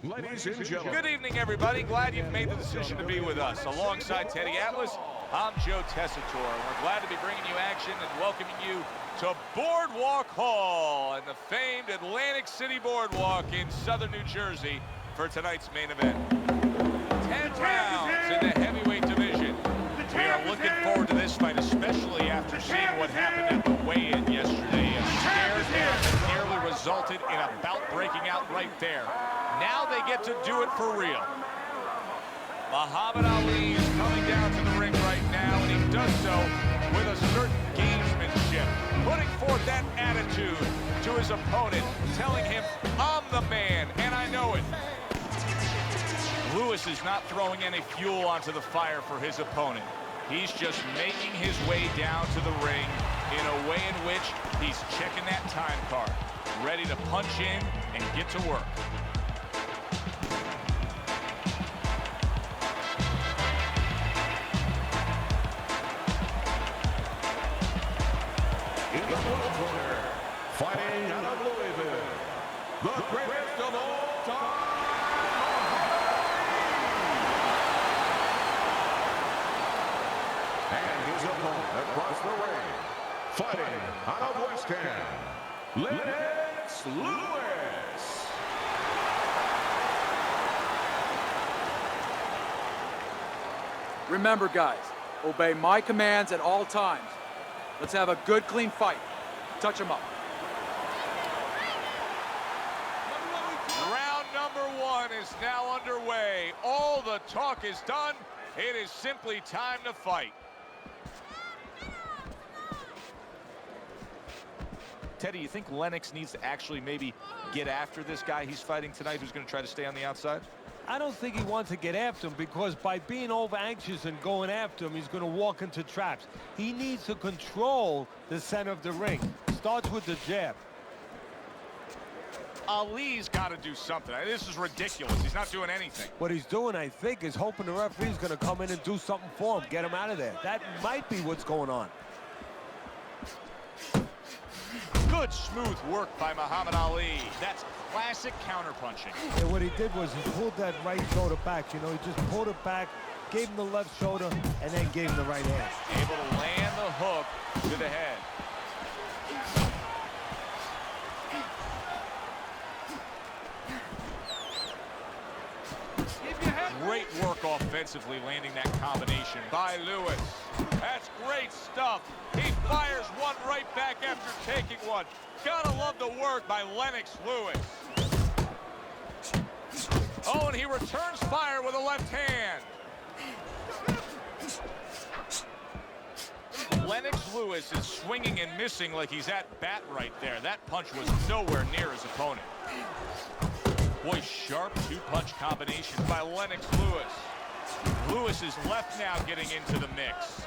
Ladies and gentlemen. Good evening, everybody. Glad you've made the decision to be with us. Alongside Teddy Atlas, I'm Joe Tessitore. We're glad to be bringing you action and welcoming you to Boardwalk Hall and the famed Atlantic City Boardwalk in southern New Jersey for tonight's main event. 10 rounds in the heavyweight division. We are looking forward to this fight, especially after seeing what happened at the weigh-in yesterday. A stare down that nearly resulted in a bout breaking out right there. Now they get to do it for real. Muhammad Ali is coming down to the ring right now, and he does so with a certain gamesmanship, putting forth that attitude to his opponent, telling him, I'm the man, and I know it. Lewis is not throwing any fuel onto the fire for his opponent. He's just making his way down to the ring in a way in which he's checking that time card, ready to punch in and get to work. Fighting out of Louisville, the greatest of all time. And his opponent across the ring, fighting out of West Ham, Lennox Lewis. Remember, guys, obey my commands at all times. Let's have a good, clean fight. Touch him up. Round number one is now underway. All the talk is done. It is simply time to fight. Teddy, you think Lennox needs to actually maybe get after this guy he's fighting tonight who's going to try to stay on the outside? I don't think he wants to get after him, because by being over anxious and going after him, he's going to walk into traps. He needs to control the center of the ring. Starts with the jab. Ali's got to do something. This is ridiculous. He's not doing anything. What he's doing, I think, is hoping the referee's going to come in and do something for him, get him out of there. That might be what's going on. Good smooth work by Muhammad Ali. That's classic counterpunching. And what he did was he pulled that right shoulder back. You know, he just pulled it back, gave him the left shoulder, and then gave him the right hand. Able to land the hook to the head. Great work offensively, landing that combination by Lewis. That's great stuff. He fires one right back after taking one. Gotta love the work by Lennox Lewis. Oh, and he returns fire with a left hand. Lennox Lewis is swinging and missing like he's at bat right there. That punch was nowhere near his opponent. Boy, sharp two-punch combination by Lennox Lewis. Lewis is left now getting into the mix.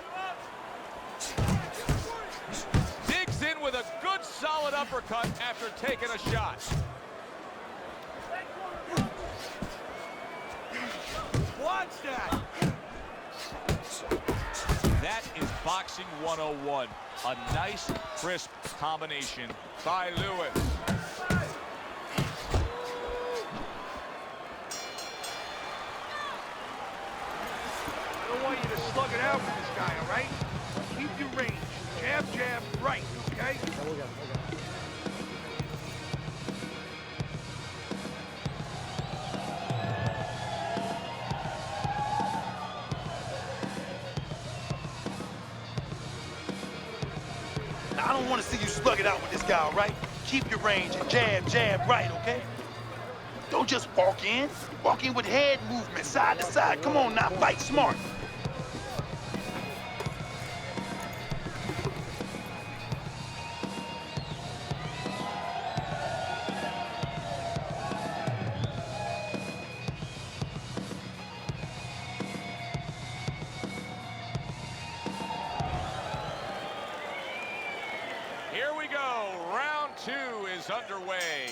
Digs in with a good solid uppercut after taking a shot. Watch that. That is boxing 101. A nice, crisp combination by Lewis. I want you to slug it out with this guy, all right? Keep your range. Jab, jab, right, okay? Now, I don't want to see you slug it out with this guy, all right? Keep your range and jab, jab, right, okay? Don't just walk in. Walk in with head movement, side to side. Come on now, fight smart. Here we go. Round two is underway.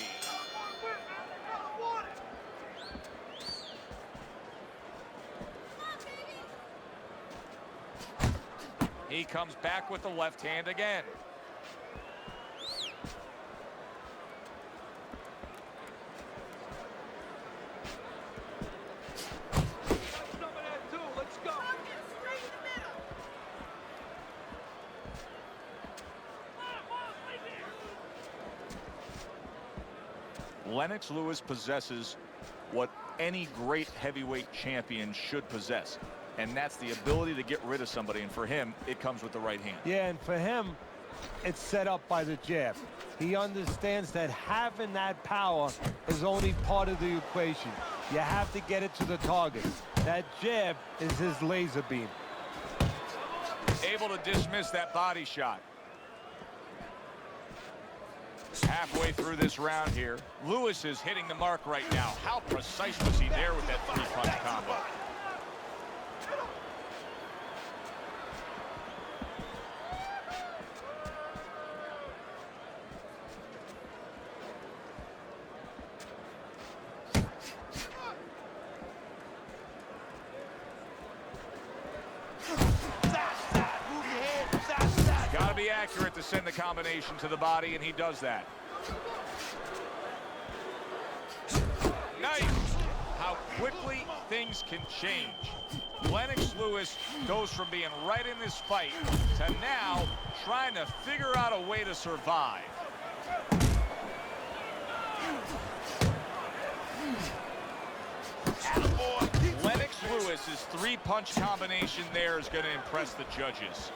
He comes back with the left hand again. Lennox Lewis possesses what any great heavyweight champion should possess, and that's the ability to get rid of somebody, and for him, it comes with the right hand. Yeah, and for him, it's set up by the jab. He understands that having that power is only part of the equation. You have to get it to the target. That jab is his laser beam. Able to dismiss that body shot. Halfway through this round here, Lewis is hitting the mark right now. How precise was he there with that three-punch combo? Got to be accurate to send the combination to the body, and he does that. Nice. How quickly things can change. Lennox Lewis goes from being right in this fight to now trying to figure out a way to survive. Lennox Lewis's three-punch combination there is going to impress the judges.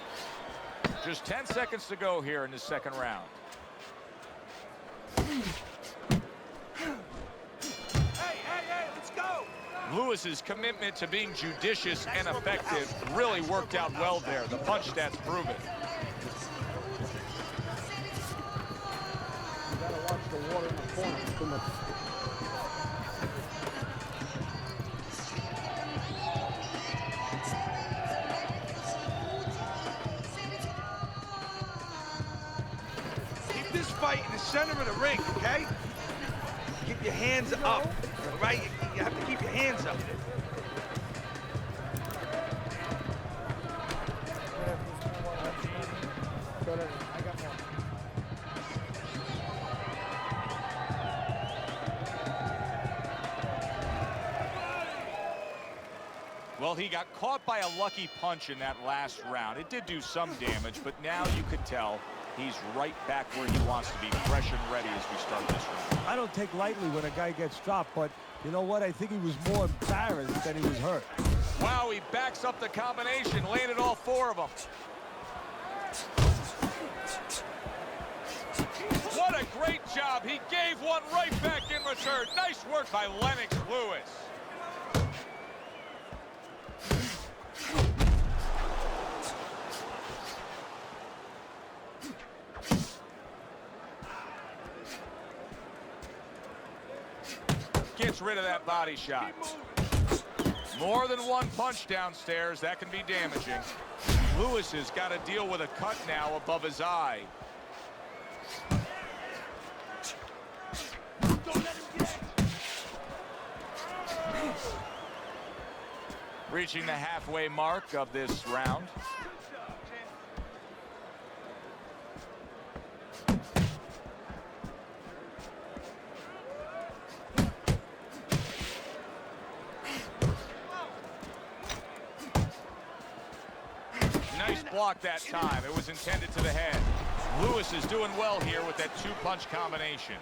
Just 10 seconds to go here in the second round. Hey, let's go. Lewis's commitment to being judicious and effective really worked out well there. The punch stats prove it. You gotta watch the water in the corner. It's too much. Keep this fight in the center of the ring, okay? Keep your hands up, all right? You have to keep your hands up. I got more. Well, he got caught by a lucky punch in that last round. It did do some damage, but now you could tell he's right back where he wants to be, fresh and ready as we start this round. I don't take lightly when a guy gets dropped, but you know what? I think he was more embarrassed than he was hurt. Wow, he backs up the combination, landed all four of them. What a great job. He gave one right back in return. Nice work by Lennox Lewis. Gets rid of that body shot. More than one punch downstairs. That can be damaging. Lewis has got to deal with a cut now above his eye. Reaching the halfway mark of this round. Nice block that time. It was intended to the head. Lewis is doing well here with that two-punch combination.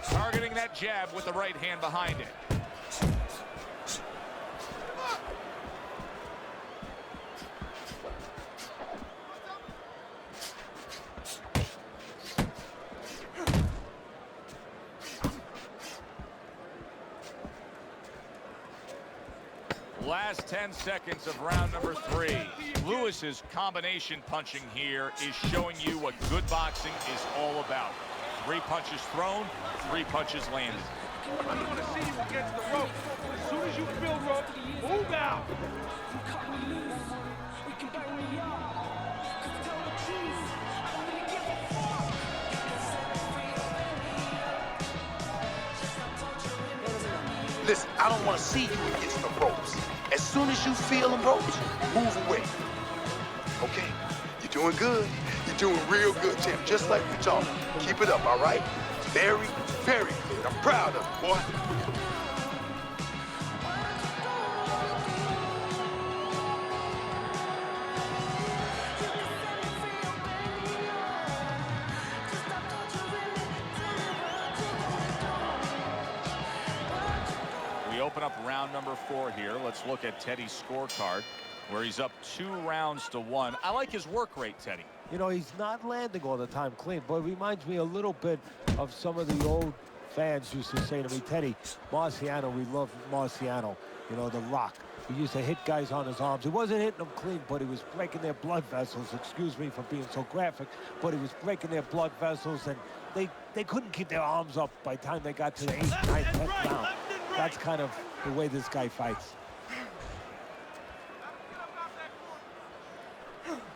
Targeting that jab with the right hand behind it. Last 10 seconds of round number 3. Lewis's combination punching here is showing you what good boxing is all about. 3 punches thrown, 3 punches landed. I want to see you against the rope. As soon as you feel rope, move out. Listen, I don't want to see you against the ropes. As soon as you feel them ropes, move away. Okay? You're doing good. You're doing real good, champ. Just like we talked. Keep it up, all right? Very, very good. I'm proud of you, boy. let's look at Teddy's scorecard, where he's up 2 rounds to 1. I like his work rate, Teddy. You know, he's not landing all the time clean, but it reminds me a little bit of some of the old fans used to say to me, Teddy, Marciano, we love Marciano, you know, the Rock. He used to hit guys on his arms. He wasn't hitting them clean, but he was breaking their blood vessels. Excuse me for being so graphic, but he was breaking their blood vessels, and they couldn't keep their arms up by the time they got to the 8th, 9th, 10th round. That's kind of the way this guy fights.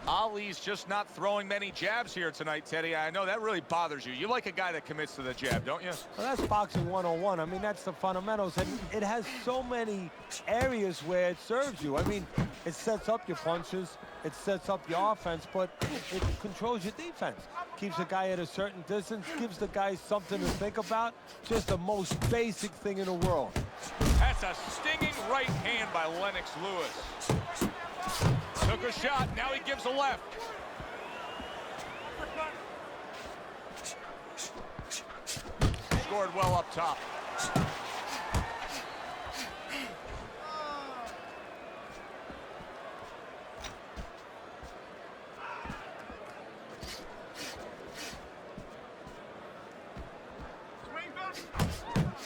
Ali's just not throwing many jabs here tonight, Teddy. I know that really bothers you. You like a guy that commits to the jab, don't you? Well, that's boxing 101. I mean, that's the fundamentals, and it has so many areas where it serves you. I mean, it sets up your punches, it sets up your offense, but it controls your defense. Keeps the guy at a certain distance, gives the guy something to think about. Just the most basic thing in the world. That's a stinging right hand by Lennox Lewis. Took a shot, now he gives a left. Scored well up top.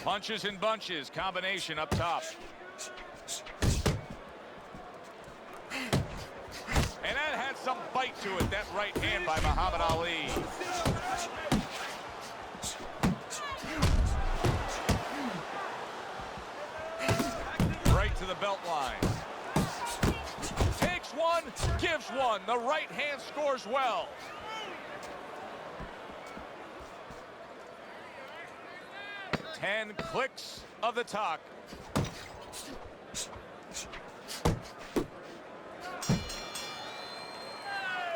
Punches and bunches, combination up top. And that had some bite to it, that right hand by Muhammad Ali. Right to the belt line. Takes one, gives one. The right hand scores well. Ten clicks of the talk.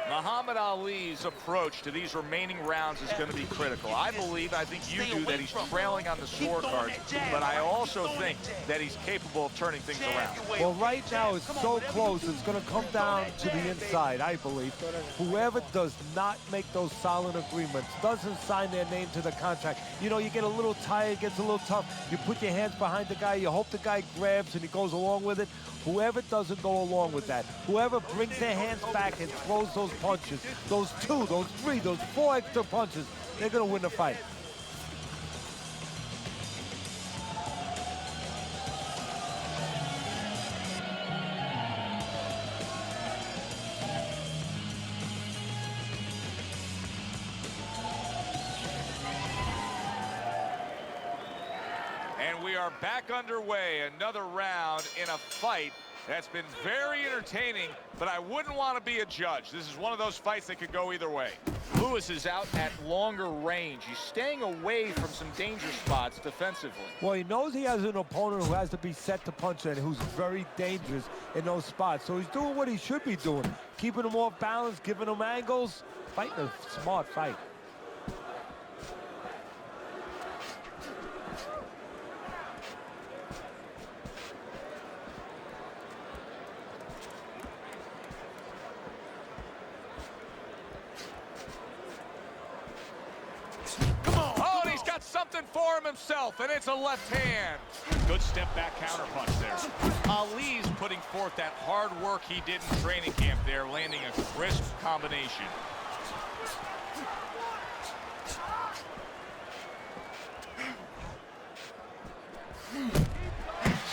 Muhammad Ali's approach to these remaining rounds is going to be critical. I think you do, that he's trailing on the scorecards, but I also think that he's capable of turning things around. Well, right now it's so close, it's going to come down to the inside, I believe. Whoever does not make those silent agreements, doesn't sign their name to the contract, you know, you get a little tired, gets a little tough, you put your hands behind the guy, you hope the guy grabs and he goes along with it. Whoever doesn't go along with that, whoever brings their hands back and throws those punches, those 2, those 3, those 4 extra punches, they're going to win the fight. And we are back underway, another round in a fight that's been very entertaining, but I wouldn't want to be a judge. This is one of those fights that could go either way. Lewis is out at longer range. He's staying away from some danger spots defensively. Well, he knows he has an opponent who has to be set to punch and who's very dangerous in those spots. So he's doing what he should be doing, keeping him off balance, giving him angles, fighting a smart fight. Something for him himself, and it's a left hand. Good step back counter punch there. Ali's putting forth that hard work he did in training camp there, landing a crisp combination.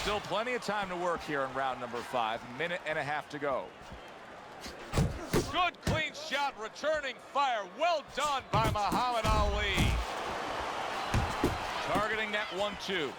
Still plenty of time to work here in round number 5. Minute and a half to go. Good clean shot, returning fire. Well done by Muhammad Ali. Targeting that 1-2.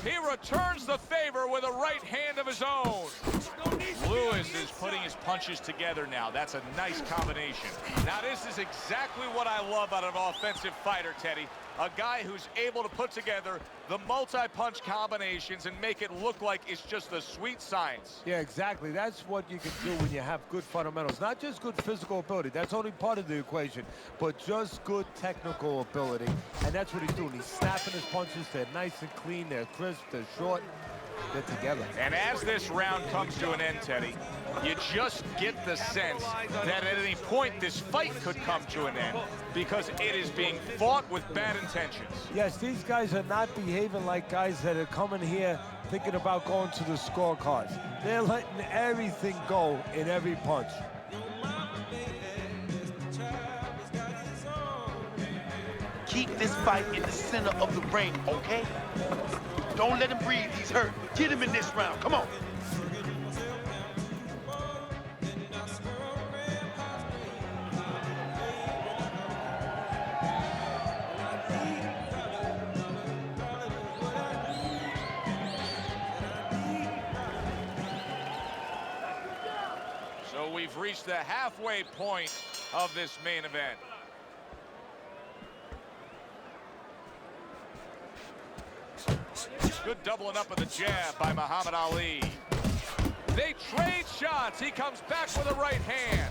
He returns the favor with a right hand of his own. Lewis is putting his punches together now. That's a nice combination. Now, this is exactly what I love out of an offensive fighter, Teddy. a guy who's able to put together the multi-punch combinations and make it look like it's just the sweet science. Yeah, exactly. That's what you can do when you have good fundamentals. Not just good physical ability. That's only part of the equation, but just good technical ability. And that's what he's doing. He's snapping his punches. They're nice and clean. They're crisp. They're short. They're together. And as this round comes to an end, Teddy, you just get the sense that at any point this fight could come to an end because it is being fought with bad intentions. Yes, these guys are not behaving like guys that are coming here thinking about going to the scorecards. They're letting everything go in every punch. Keep this fight in the center of the ring, okay? Don't let him breathe. He's hurt. Get him in this round. Come on. So we've reached the halfway point of this main event. Good doubling up of the jab by Muhammad Ali. They trade shots. He comes back with a right hand.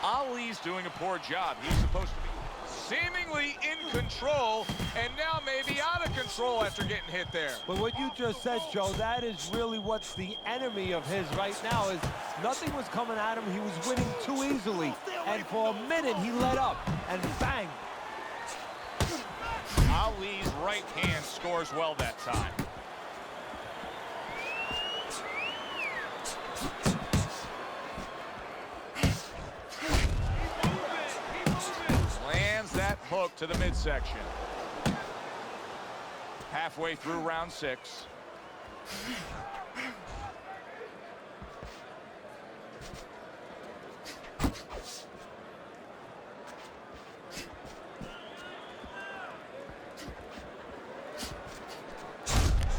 Ali's doing a poor job. He's supposed to be seemingly in control, and now maybe out of control after getting hit there. But what you just said, Joe, that is really what's the enemy of his right now is nothing was coming at him. He was winning too easily. And for a minute, he let up, and bang. Ali's right hand scores well that time. That hook to the midsection. Halfway through round 6.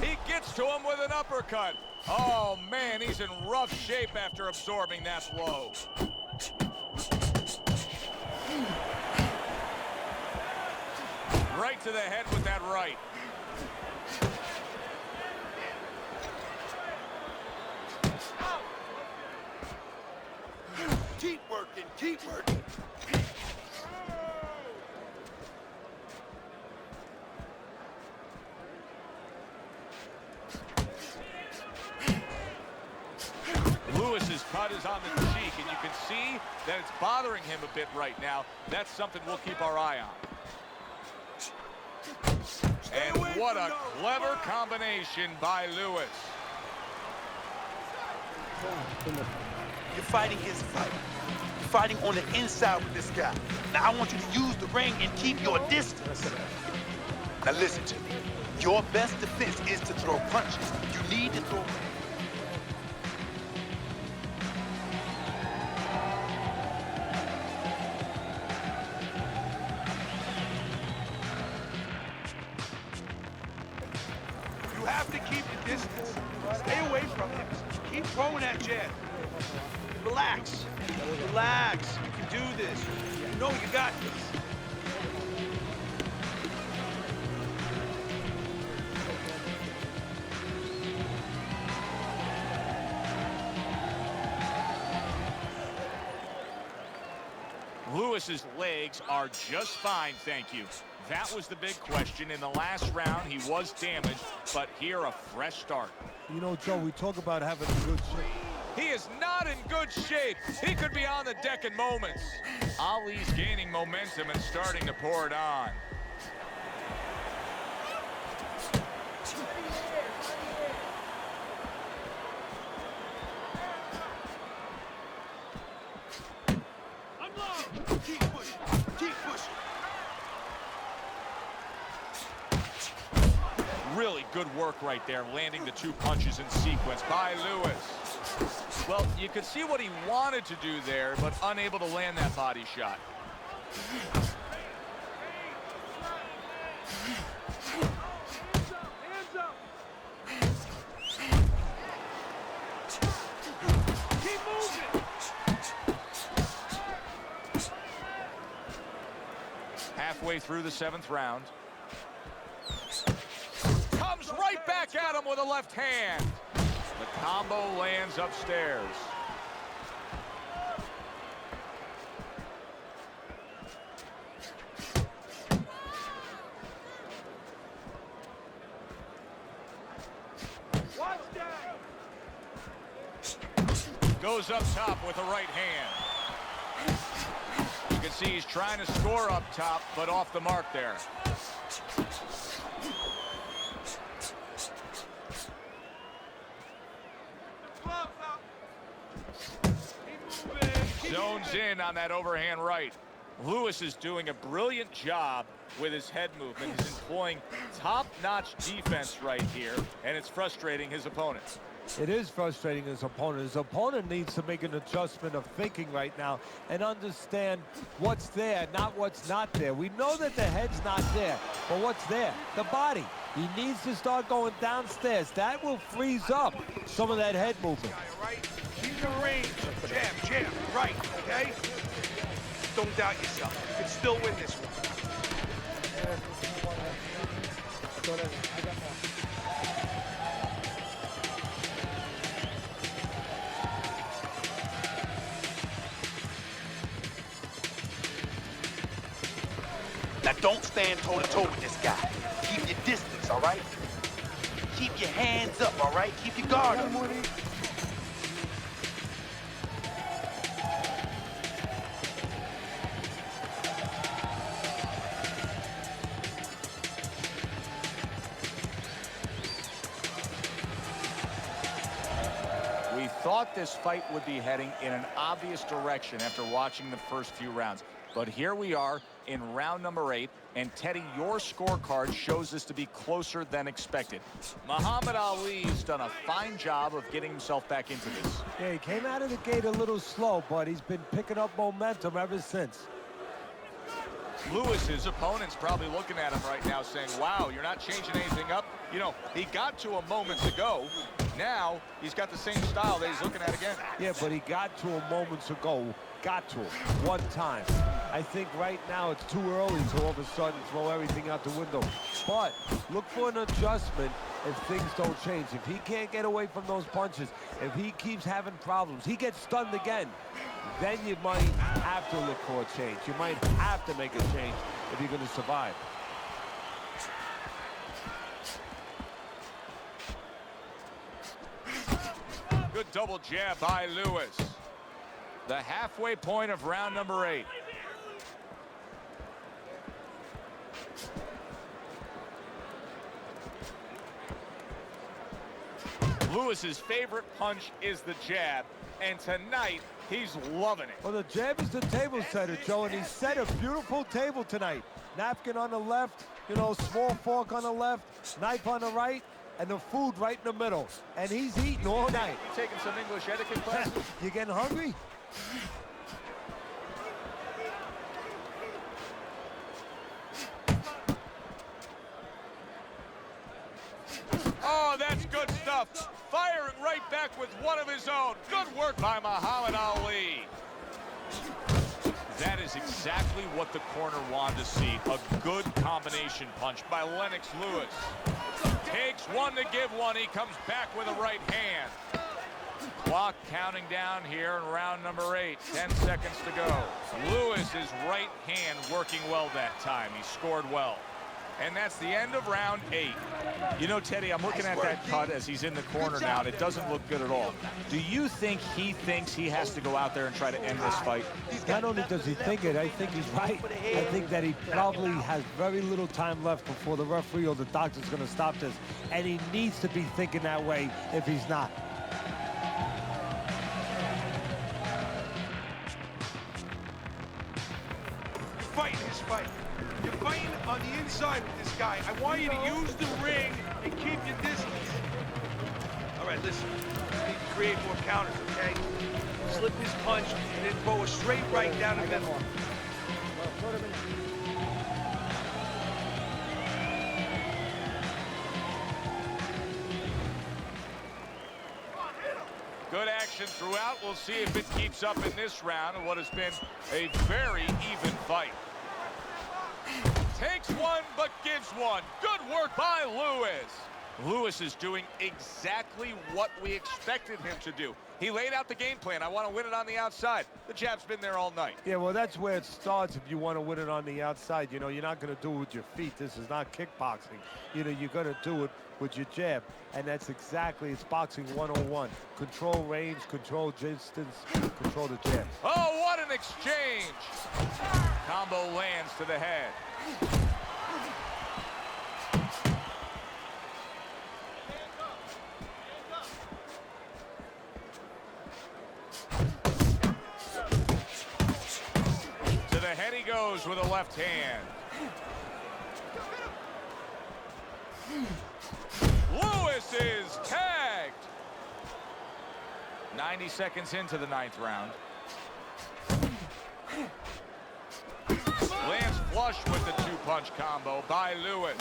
He gets to him with an uppercut. Oh man, he's in rough shape after absorbing that blow. Right to the head with that right. Keep working, keep working. Lewis's cut is on the cheek, and you can see that it's bothering him a bit right now. That's something we'll keep our eye on. And what a clever combination by Lewis. You're fighting his fight. You're fighting on the inside with this guy. Now I want you to use the ring and keep your distance. Now listen to me. Your best defense is to throw punches. You need to throw. You have to keep the distance. Stay away from him. Keep throwing that jab. Relax. Relax. You can do this. You know you got this. Lewis's legs are just fine, thank you. That was the big question. In the last round, he was damaged, but here a fresh start. You know, Joe, we talk about having good shape. He is not in good shape. He could be on the deck in moments. Ali's gaining momentum and starting to pour it on. Keep pushing. Keep pushing. Really good work right there, landing the 2 punches in sequence by Lewis. Well, you could see what he wanted to do there, but unable to land that body shot. halfway through the 7th round. Comes right back at him with a left hand. The combo lands upstairs. Goes up top with a right hand. You can see he's trying to score up top, but off the mark there. Zones in on that overhand right. Lewis is doing a brilliant job with his head movement. He's employing top-notch defense right here, and it's frustrating his opponents. It is frustrating his opponent. His opponent needs to make an adjustment of thinking right now and understand what's there, not what's not there. We know that the head's not there, but what's there? The body. He needs to start going downstairs. That will freeze up some of that head movement. Right? Keep your range. Jab, right, okay? Don't doubt yourself. You can still win this one. I got more. Now don't stand toe-to-toe with this guy. Keep your distance, all right? Keep your hands up, all right? Keep your guard up. We thought this fight would be heading in an obvious direction after watching the first few rounds. But here we are in round number 8, and Teddy, your scorecard shows this to be closer than expected. Muhammad Ali's done a fine job of getting himself back into this. Yeah, he came out of the gate a little slow, but he's been picking up momentum ever since. Lewis's opponent's probably looking at him right now saying, wow, you're not changing anything up. You know, he got to him moments ago. Now he's got the same style that he's looking at again. Yeah, but he got to him moments ago. Got to him one time. I think right now it's too early to all of a sudden throw everything out the window. But look for an adjustment if things don't change. If he can't get away from those punches, if he keeps having problems, he gets stunned again, then you might have to look for a change. You might have to make a change if you're going to survive. Good double jab by Lewis. The halfway point of round number 8. Lewis's favorite punch is the jab, and tonight he's loving it. Well, the jab is the table setter, Joe, and he set a beautiful table tonight. Napkin on the left, you know, small fork on the left, knife on the right, and the food right in the middle. And he's eating all night. You taking some English etiquette classes? You getting hungry? Oh, that's good stuff. Firing right back with one of his own. Good work by Muhammad Ali. That is exactly what the corner wanted to see. A good combination punch by Lennox Lewis. Takes one to give one. He comes back with a right hand. Clock counting down here in round number 8. 10 seconds to go. Lewis's right hand working well that time. He scored well. And that's the end of round 8. You know, Teddy, I'm looking at that cut as he's in the corner now, and it doesn't look good at all. Do you think he thinks he has to go out there and try to end this fight? Not only does he think it, I think he's right. I think that he probably has very little time left before the referee or the doctor's going to stop this. And he needs to be thinking that way if he's not. Fighting his fight. You're fighting on the inside with this guy. I want you to use the ring and keep your distance. All right, listen. You need to create more counters, okay? Slip his punch and then throw a straight right down the I got middle. more. Well, put him in. Good action throughout. We'll see if it keeps up in this round of what has been a very even fight. Takes one, but gives one. Good work by Lewis. Lewis is doing exactly what we expected him to do. He laid out the game plan. I want to win it on the outside. The jab's been there all night. Yeah, well, that's where it starts if you want to win it on the outside. You know, you're not going to do it with your feet. This is not kickboxing. You know, you're going to do it with your jab. And that's exactly, it's boxing 101. Control range, control distance, control the jab. Oh, what an exchange. Combo lands to the head. To the head he goes with a left hand. Lewis is tagged. 90 seconds into the 9th round. Lands flush with the 2-punch combo by Lewis.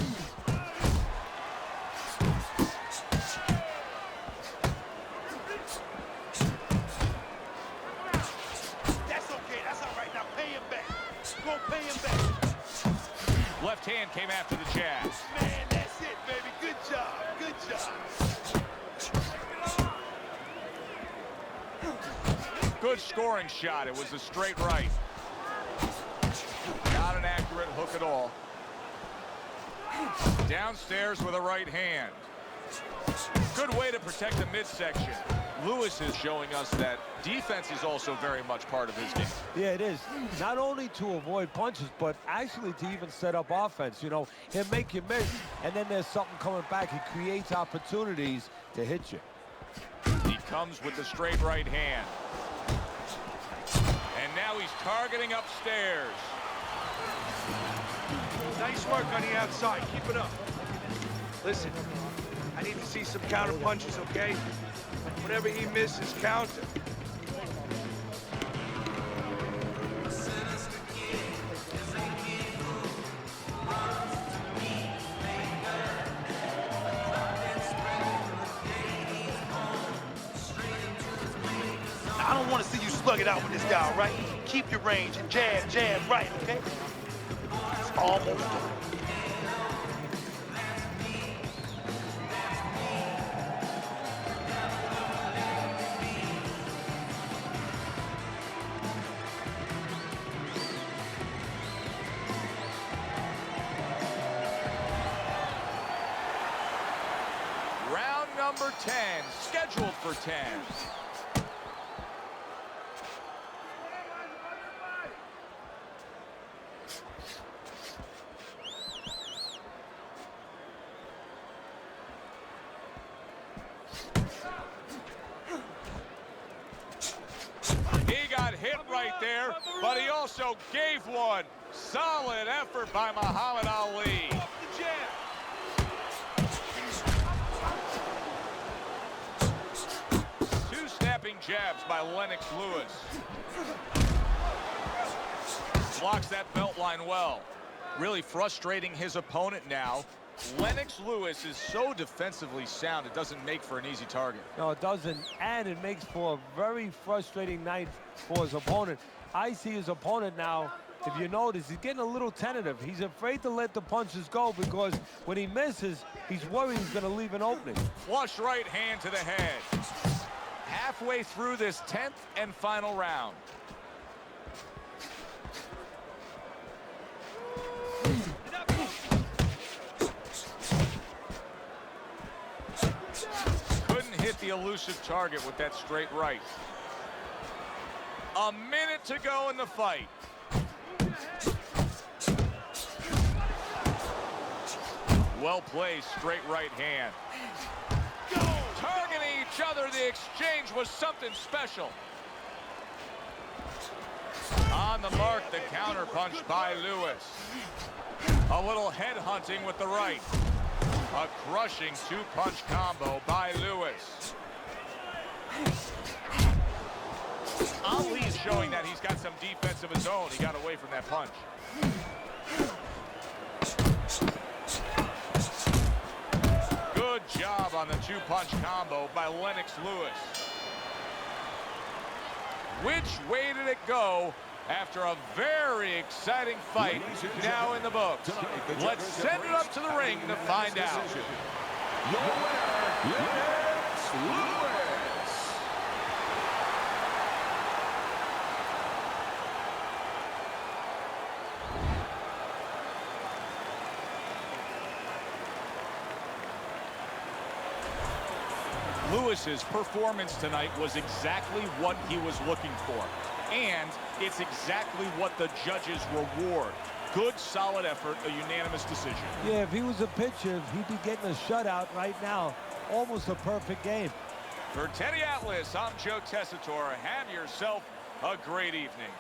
That's okay. That's all right. Now pay him back. Go pay him back. Left hand came after the jab. Man, that's it, baby. Good job. Good job. Good scoring shot. It was a straight right. Not an accurate hook at all. Downstairs with a right hand. Good way to protect the midsection. Lewis is showing us that defense is also very much part of his game. Yeah, it is. Not only to avoid punches, but actually to even set up offense. You know, he'll make you miss, and then there's something coming back. He creates opportunities to hit you. He comes with the straight right hand. And now he's targeting upstairs. Nice work on the outside. Keep it up. Listen, I need to see some counter punches, okay? Whenever he misses, counter. I don't want to see you slug it out with this guy, all right? Keep your range and jab, jab, right, okay? It's almost done. Round number 10, scheduled for 10. He got hit right there, but he also gave one. Solid effort by Muhammad Ali. Two snapping jabs by Lennox Lewis. Blocks that belt line well. Really frustrating his opponent now. Lennox Lewis is so defensively sound, it doesn't make for an easy target. No, it doesn't, and it makes for a very frustrating night for his opponent. I see his opponent now, if you notice, he's getting a little tentative. He's afraid to let the punches go because when he misses, he's worried he's going to leave an opening. Flush right hand to the head. Halfway through this 10th and final round. Couldn't hit the elusive target with that straight right. A minute to go in the fight. Well placed, straight right hand. Targeting each other, the exchange was something special. On the mark, the counter punch by Lewis. A little head hunting with the right. A crushing 2-punch combo by Lewis. Ali's showing that he's got some defense of his own. He got away from that punch. Good job on the 2-punch combo by Lennox Lewis. Which way did it go? after a very exciting fight now in the books. Let's send it up to the ring to find out. Your winner, Lennox Lewis. Lewis's performance tonight was exactly what he was looking for. And it's exactly what the judges reward. Good, solid effort, a unanimous decision. Yeah, if he was a pitcher, he'd be getting a shutout right now. Almost a perfect game. For Teddy Atlas, I'm Joe Tessitore. Have yourself a great evening.